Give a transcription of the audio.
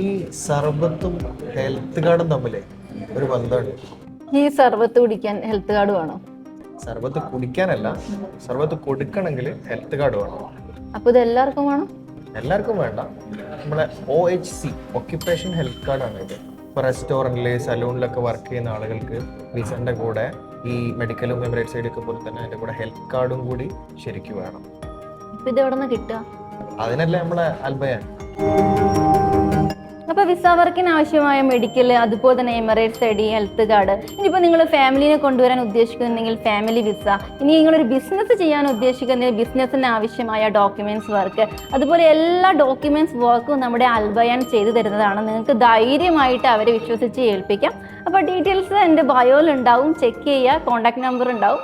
ഈ സർബത്തും ഹെൽത്ത് കാർഡും തമ്മിലേ ഒരു ബന്ധമുണ്ട്. ഈ സർബത്ത് കുടിക്കാൻ ഹെൽത്ത് കാർഡ് വേണോ? സർബത്ത് കുടിക്കാനല്ല, സർബത്ത് കൊടുക്കണമെങ്കിൽ ഹെൽത്ത് കാർഡ് വേണം. അപ്പൊ ഇത് എല്ലാവർക്കും വേണം? എല്ലാവർക്കും വേണ്ട. നമ്മളെ OHC ഒക്യുപ്പേഷൻ ഹെൽത്ത് കാർഡാണ് ഇത്. ഇപ്പോൾ റെസ്റ്റോറൻറ്റിൽ സലൂണിലൊക്കെ വർക്ക് ചെയ്യുന്ന ആളുകൾക്ക് വിസൻ്റെ കൂടെ ഈ മെഡിക്കലും എമിറേറ്റ്സ് ഐഡിയൊക്കെ പോലെ തന്നെ അതിൻ്റെ കൂടെ ഹെൽത്ത് കാർഡും കൂടി ശരിക്കും വേണം. അപ്പൊ ഇത് എവിടെ നിന്ന് കിട്ടുക? അതിനല്ലേ നമ്മളെ അൽബയാൻ. അപ്പൊ വിസ വർക്കിന് ആവശ്യമായ മെഡിക്കൽ, അതുപോലെ തന്നെ എമിറേറ്റ്സ് ഐഡി, ഹെൽത്ത് കാർഡ്. ഇനിയിപ്പോൾ നിങ്ങൾ ഫാമിലിനെ കൊണ്ടുവരാൻ ഉദ്ദേശിക്കുന്നുണ്ടെങ്കിൽ ഫാമിലി വിസ, ഇനി നിങ്ങളൊരു ബിസിനസ് ചെയ്യാൻ ഉദ്ദേശിക്കുന്നെങ്കിൽ ബിസിനസ്സിന് ആവശ്യമായ ഡോക്യുമെന്റ്സ് വർക്ക്, അതുപോലെ എല്ലാ ഡോക്യുമെന്റ്സ് വർക്കും നമ്മുടെ അൽബയാൻ ചെയ്തു തരുന്നതാണ്. നിങ്ങൾക്ക് ധൈര്യമായിട്ട് അവരെ വിശ്വസിച്ച് ഏൽപ്പിക്കാം. അപ്പോൾ ഡീറ്റെയിൽസ് എൻ്റെ ബയോയിൽ ഉണ്ടാവും, ചെക്ക് ചെയ്യുക. കോൺടാക്ട് നമ്പർ ഉണ്ടാവും.